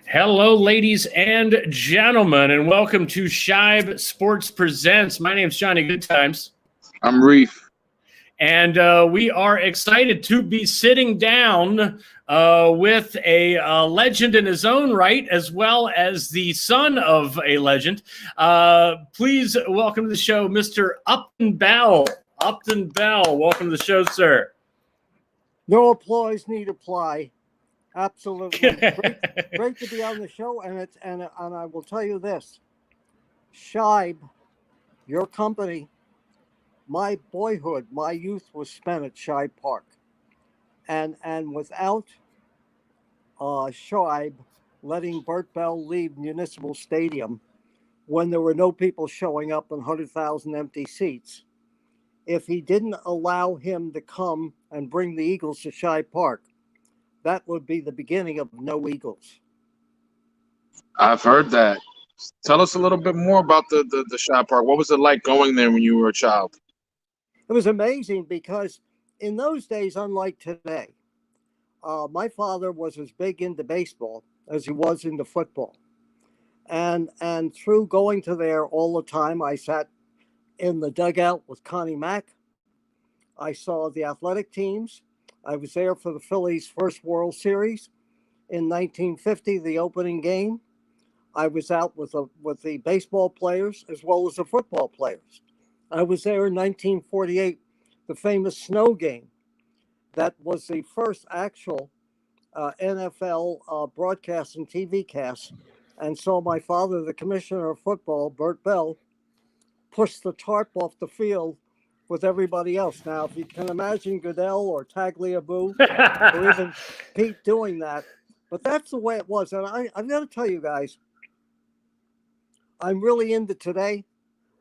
Hello, ladies and gentlemen, and welcome to Shibe Sports Presents. My name's Johnny Goodtimes. I'm Reef. And we are excited to be sitting down with a legend in his own right, as well as the son of a legend. Please welcome to the show, Mr. Upton Bell. Upton Bell, welcome to the show, sir. No applause need apply. Absolutely. Great to be on the show. And I will tell you this, Shibe, your company, my boyhood, my youth was spent at Shibe Park. And without Shibe letting Bert Bell leave Municipal Stadium when there were no people showing up and 100,000 empty seats, if he didn't allow him to come and bring the Eagles to Shibe Park, that would be the beginning of no Eagles. I've heard that. Tell us a little bit more about the Shibe Park. What was it like going there when you were a child? It was amazing because in those days, unlike today, my father was as big into baseball as he was into football. And through going to there all the time, I sat in the dugout with Connie Mack. I saw the athletic teams. I was there for the Phillies' first World Series in 1950, the opening game. I was out with the baseball players as well as the football players. I was there in 1948, the famous snow game. That was the first actual NFL broadcast and TV cast. And saw my father, the commissioner of football, Bert Bell, push the tarp off the field with everybody else. Now, if you can imagine Goodell or Tagliabue or even Pete doing that, but that's the way it was. And I've got to tell you guys, I'm really into today.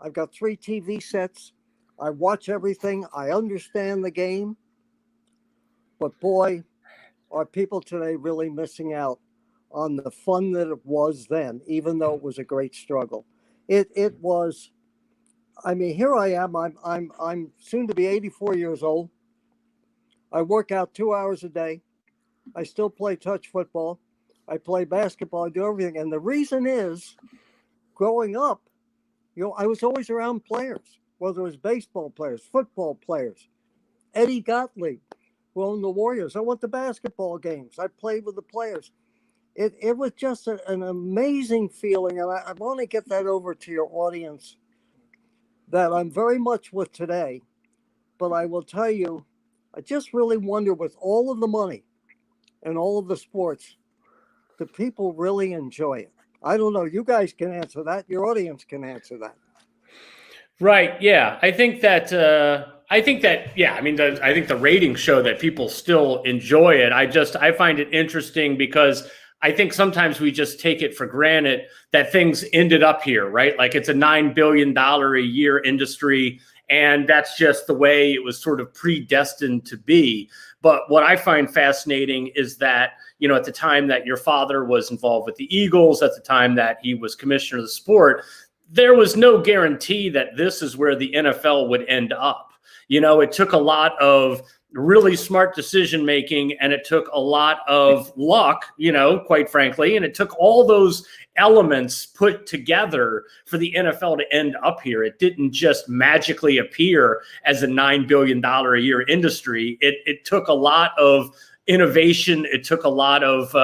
I've got 3 TV sets. I watch everything. I understand the game. But boy, are people today really missing out on the fun that it was then, even though it was a great struggle. It was. I mean, here I am. I'm soon to be 84 years old. I work out 2 hours a day. I still play touch football. I play basketball. I do everything. And the reason is, growing up, I was always around players, whether it was baseball players, football players. Eddie Gottlieb, who owned the Warriors. I went to basketball games. I played with the players. It was just an amazing feeling. And I want to get that over to your audience, that I'm very much with today. But I will tell you, I just really wonder, with all of the money and all of the sports, do people really enjoy it? I don't know. You guys can answer that. Your audience can answer that. Right. Yeah. I think that, yeah, I mean, I think the ratings show that people still enjoy it. I find it interesting because I think sometimes we just take it for granted that things ended up here, right? Like it's a $9 billion a year industry, and that's just the way it was sort of predestined to be. But what I find fascinating is that, at the time that your father was involved with the Eagles, at the time that he was commissioner of the sport, there was no guarantee that this is where the NFL would end up. It took a lot of really smart decision making, and it took a lot of luck, quite frankly, and it took all those elements put together for the NFL to end up here. It didn't just magically appear as a $9 billion a year industry. It took a lot of innovation. It took a lot of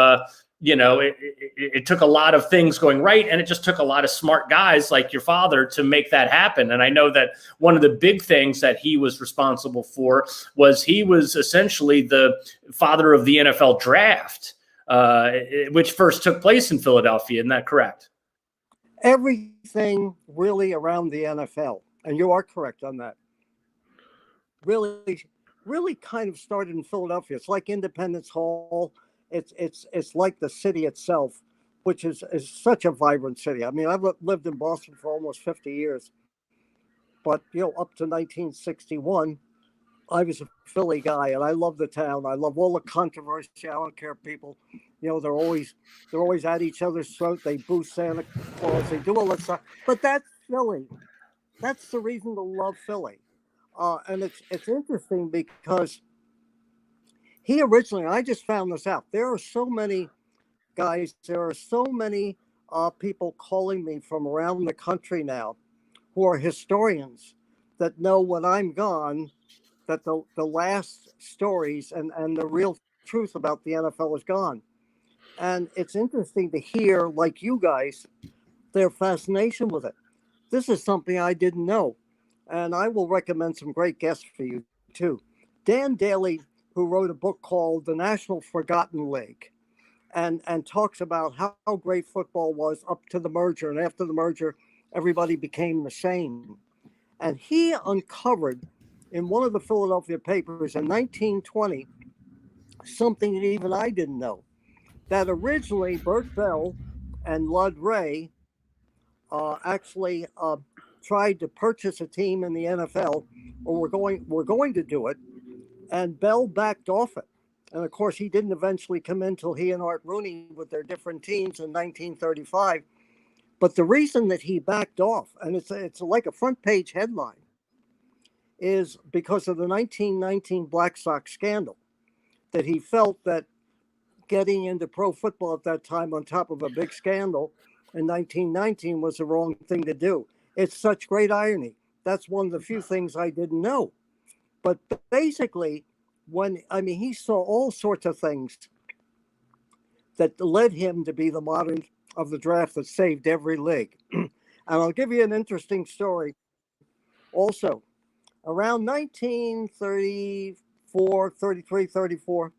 it took a lot of things going right, and it just took a lot of smart guys like your father to make that happen. And I know that one of the big things that he was responsible for was he was essentially the father of the NFL draft, which first took place in Philadelphia. Isn't that correct? Everything really around the NFL, and you are correct on that, really kind of started in Philadelphia. It's like Independence Hall. It's like the city itself, which is such a vibrant city. I mean, I've lived in Boston for almost 50 years, but up to 1961, I was a Philly guy, and I love the town. I love all the controversy. I don't care if people, they're always at each other's throat. They boo Santa Claus. They do all that stuff. But that's Philly. That's the reason to love Philly. And it's interesting because he originally, I just found this out, there are so many guys, there are so many people calling me from around the country now who are historians that know when I'm gone that the last stories and the real truth about the NFL is gone. And it's interesting to hear, like you guys, their fascination with it. This is something I didn't know. And I will recommend some great guests for you, too. Dan Daly, who wrote a book called The National Forgotten League, and talks about how great football was up to the merger. And after the merger, everybody became the same. And he uncovered in one of the Philadelphia papers in 1920 something that even I didn't know, that originally Bert Bell and Lud Ray actually tried to purchase a team in the NFL, or were going to do it, and Bell backed off it. And of course, he didn't eventually come in till he and Art Rooney with their different teams in 1935. But the reason that he backed off, and it's like a front page headline, is because of the 1919 Black Sox scandal. That he felt that getting into pro football at that time on top of a big scandal in 1919 was the wrong thing to do. It's such great irony. That's one of the few things I didn't know. But basically, he saw all sorts of things that led him to be the modern of the draft that saved every league. And I'll give you an interesting story. Also, around 1934, 33, 34,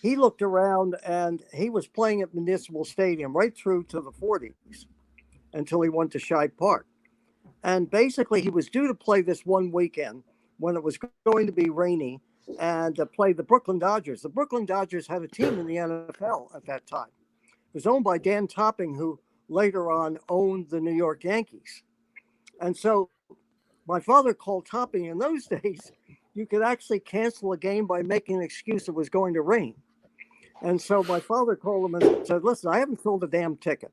he looked around and he was playing at Municipal Stadium right through to the 40s until he went to Shibe Park. And basically, he was due to play this one weekend when it was going to be rainy and play the Brooklyn Dodgers. The Brooklyn Dodgers had a team in the NFL at that time. It was owned by Dan Topping, who later on owned the New York Yankees. And so my father called Topping. In those days, you could actually cancel a game by making an excuse it was going to rain. And so my father called him and said, listen, I haven't sold a damn ticket.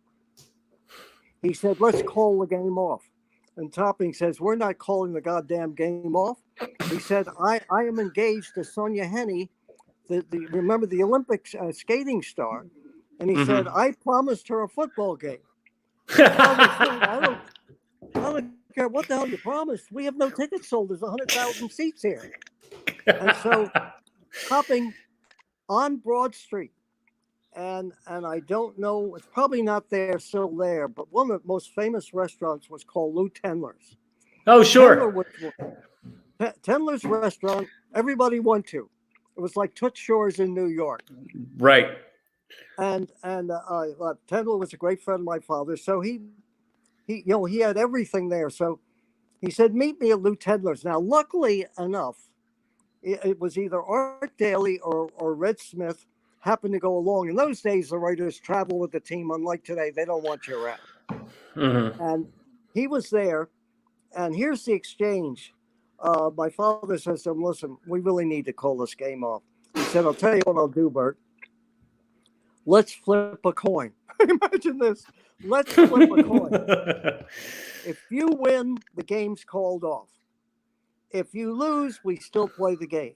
He said, let's call the game off. And Topping says, we're not calling the goddamn game off. He said, I am engaged to Sonia Henney, remember the Olympics skating star. And he said, I promised her a football game. I don't care what the hell you promised. We have no tickets sold. There's 100,000 seats here. And so Topping on Broad Street. And I don't know, it's probably not there, still there, but one of the most famous restaurants was called Lou Tendler's. Oh, sure. Tendler's restaurant, everybody went to. It was like Toots Shores in New York. Right. And Tendler was a great friend of my father, so he had everything there. So he said, meet me at Lou Tendler's. Now, luckily enough, it was either Art Daly or Red Smith happened to go along. In those days, the writers travel with the team. Unlike today, they don't want you around. And he was there. And here's the exchange. My father says to him, listen, we really need to call this game off. He said, I'll tell you what I'll do, Bert. Let's flip a coin. Imagine this. Let's flip a coin. If you win, the game's called off. If you lose, we still play the game.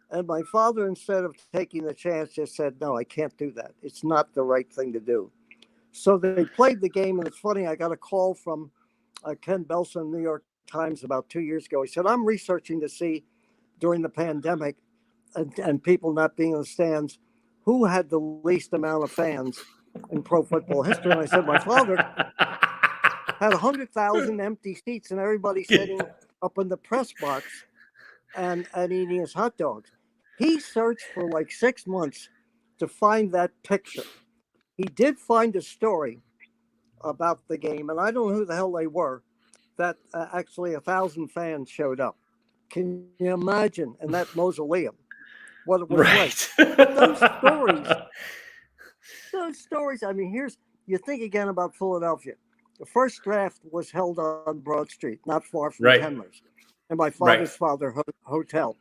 And my father, instead of taking the chance, just said, no, I can't do that. It's not the right thing to do. So they played the game. And it's funny, I got a call from Ken Belson in the New York Times about 2 years ago. He said, I'm researching to see during the pandemic and people not being in the stands, who had the least amount of fans in pro football history. And I said, my father had 100,000 empty seats and everybody sitting up in the press box and eating his hot dogs. He searched for like 6 months to find that picture. He did find a story about the game, and I don't know who the hell they were, that actually 1,000 fans showed up. Can you imagine in that mausoleum what it was like? But those stories, I mean, you think again about Philadelphia. The first draft was held on Broad Street, not far from Tendler's, and my father's father hotel.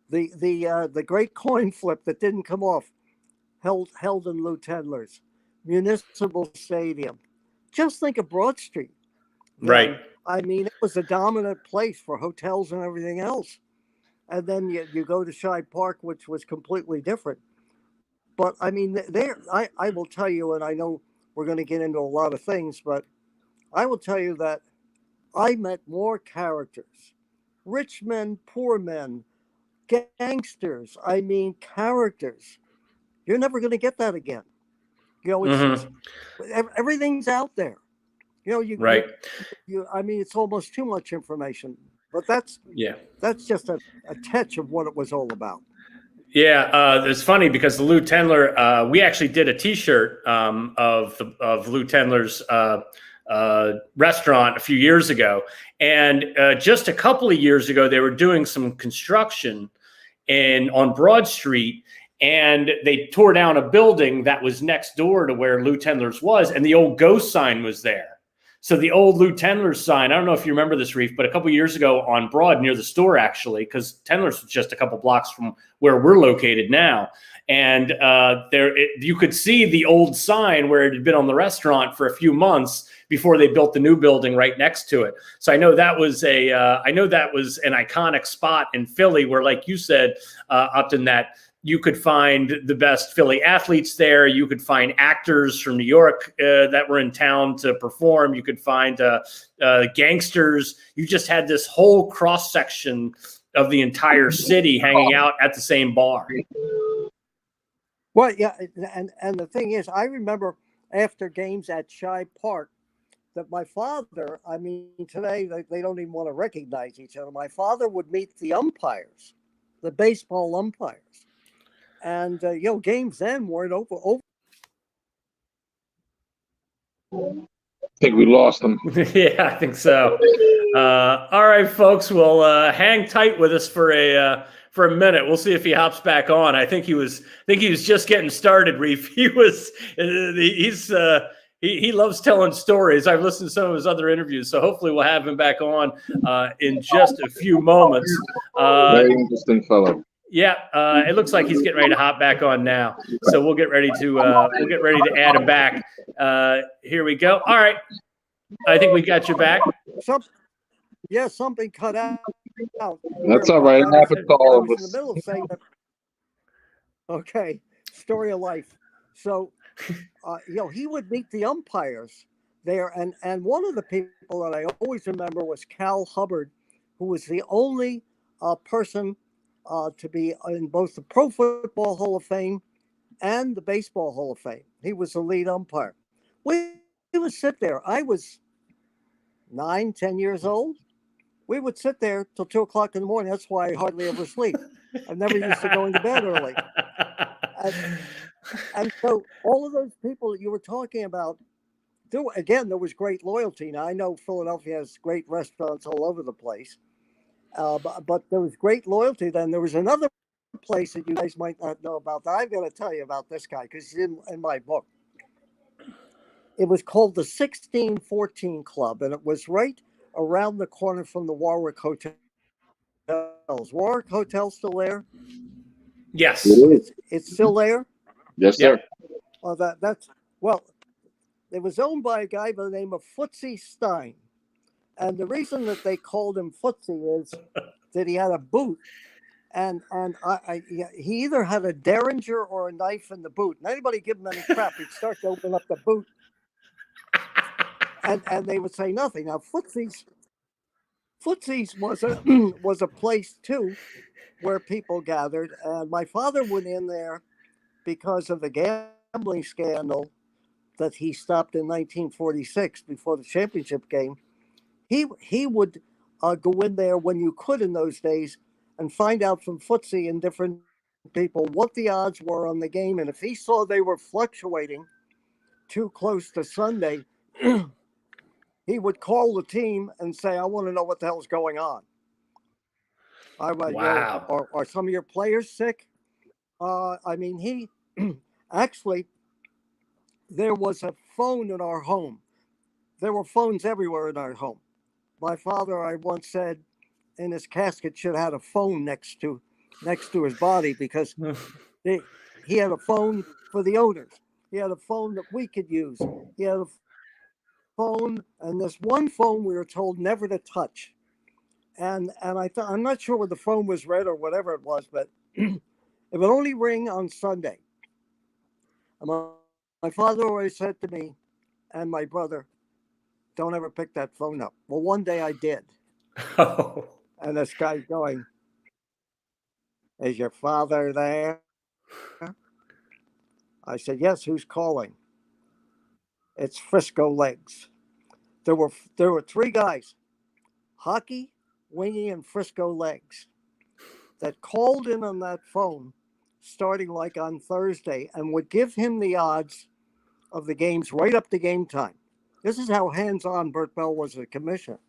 The great coin flip that didn't come off held in Lou Tendler's, Municipal Stadium. Just think of Broad Street. Right. I mean, it was a dominant place for hotels and everything else. And then you go to Shibe Park, which was completely different. But I mean, I will tell you, and I know we're going to get into a lot of things, but I will tell you that I met more characters, rich men, poor men, gangsters. I mean, characters. You're never going to get that again. You know, it's Hmm. everything's out there. You know, Right. I mean, it's almost too much information, but that's just a touch of what it was all about. Yeah, it's funny because the Lou Tendler, we actually did a T-shirt of Lou Tendler's restaurant a few years ago, and just a couple of years ago, they were doing some construction on Broad Street, and they tore down a building that was next door to where Lou Tendler's was, and the old ghost sign was there. So the old Lou Tendler's sign, I don't know if you remember this, Reef, but a couple years ago on Broad near the store, actually, because Tendler's was just a couple blocks from where we're located now. And you could see the old sign where it had been on the restaurant for a few months before they built the new building right next to it. So I know that was an iconic spot in Philly where, like you said, Upton, that you could find the best Philly athletes there. You could find actors from New York that were in town to perform. You could find gangsters. You just had this whole cross section of the entire city hanging out at the same bar. Well, yeah, and the thing is, I remember after games at Shibe Park that my father, I mean, today they don't even want to recognize each other. My father would meet the umpires, the baseball umpires. And, games then weren't over. I think we lost them. Yeah, I think so. All right, folks. Well, hang tight with us for a minute. We'll see if he hops back on. I think he was just getting started. Reef. He loves telling stories. I've listened to some of his other interviews, so hopefully we'll have him back on in just a few moments. Very interesting fellow. Yeah, it looks like he's getting ready to hop back on now. So we'll get ready to add him back. Here we go. All right, I think we got you back. Something cut out. That's all right. It happens to all of us. In the middle of saying that. Okay, story of life. So, he would meet the umpires there, and one of the people that I always remember was Cal Hubbard, who was the only person to be in both the Pro Football Hall of Fame and the Baseball Hall of Fame. He was the lead umpire. We would sit there. I was 9, 10 years old. We would sit there till 2:00 in the morning. That's why I hardly ever sleep. I never used to go into bed early. And so all of those people that you were talking about, there was great loyalty. Now, I know Philadelphia has great restaurants all over the place, but there was great loyalty then. There was another place that you guys might not know about that I've got to tell you about this guy because he's in my book. It was called the 1614 Club, and it was right around the corner from the Warwick Hotel. Warwick Hotel still there? Yes. It's still there? Yes, sir. Well, it was owned by a guy by the name of Footsie Stein. And the reason that they called him Footsie is that he had a boot. And he either had a derringer or a knife in the boot. And anybody give him any crap, he'd start to open up the boot. And they would say nothing. Now, Footsie's was a place, too, where people gathered. And my father went in there because of the gambling scandal that he stopped in 1946 before the championship game. He would go in there when you could in those days and find out from Footsie and different people what the odds were on the game. And if he saw they were fluctuating too close to Sunday, he would call the team and say, I want to know what the hell's going on. Wow. Are some of your players sick? He actually, there was a phone in our home. There were phones everywhere in our home. My father, I once said, in his casket should have had a phone next to his body because he had a phone for the owners. He had a phone that we could use. He had a phone, and this one phone we were told never to touch. And I thought, I'm not sure whether the phone was red or whatever it was, but it would only ring on Sunday. And my father always said to me and my brother, don't ever pick that phone up. Well, one day I did. Oh. And this guy's going, is your father there? I said, yes, who's calling? It's Frisco Legs. There were three guys, Hockey, Wingy, and Frisco Legs, that called in on that phone starting like on Thursday and would give him the odds of the games right up to game time. This is how hands-on Bert Bell was as a commissioner.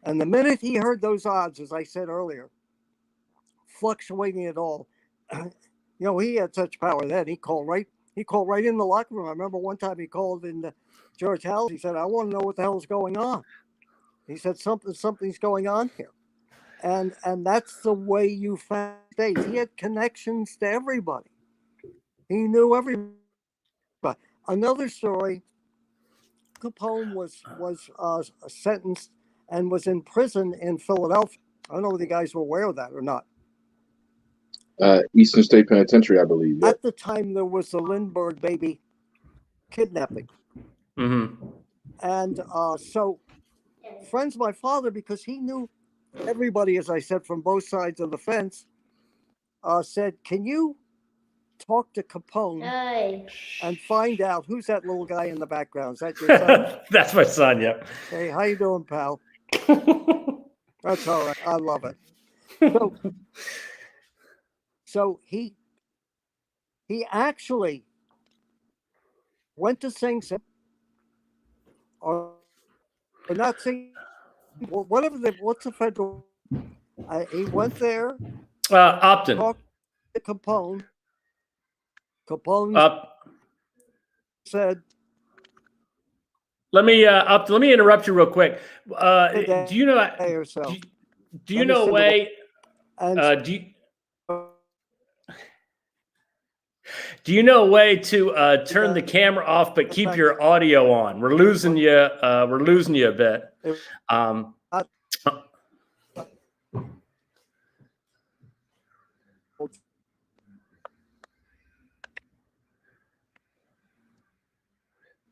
And the minute he heard those odds, as I said earlier, fluctuating at all, he had such power then. He called right in the locker room. I remember one time he called in George House. He said, I want to know what the hell's going on. He said, something's going on here. And that's the way you found states. He had connections to everybody. He knew everybody. Another story, Capone was sentenced and was in prison in Philadelphia. I don't know if you guys were aware of that or not. Eastern State Penitentiary, I believe. Yeah. At the time, there was the Lindbergh baby kidnapping. Mm-hmm. And so friends of my father, because he knew everybody, as I said, from both sides of the fence, said, can you talk to Capone and find out who's that little guy in the background? Is that your son? That's my son, yeah. Hey, how you doing, pal? That's all right. I love it. So he actually went to Sing Sing, or not Sing, what's the federal? He went there. Upton. Talked to Capone. Capone said, Let me interrupt you real quick. Do you know? Do you know a way? Do you know a way to turn the camera off but keep your audio on? We're losing you. We're losing you a bit.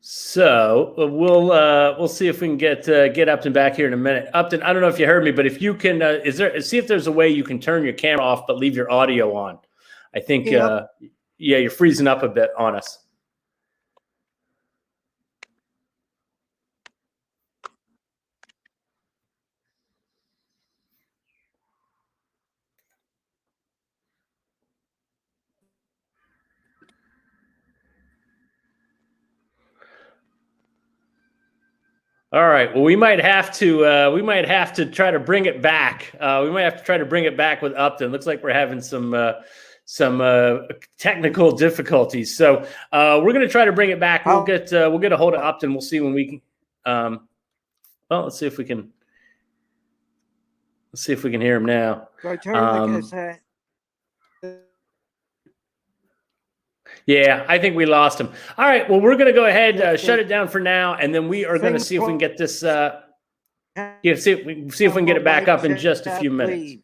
So we'll see if we can get Upton back here in a minute. Upton, I don't know if you heard me, but if you can, see if there's a way you can turn your camera off but leave your audio on. I think you're freezing up a bit on us. All right. Well, we might have to try to bring it back. We might have to try to bring it back with Upton. Looks like we're having some technical difficulties. So we're going to try to bring it back. We'll get a hold of Upton. We'll see when we can. Well, let's see if we can. Let's see if we can hear him now. Yeah, I think we lost him. All right. Well, we're going to go ahead, shut it down for now, and then we are going to see if we can get this. See if we can get it back up in just a few minutes.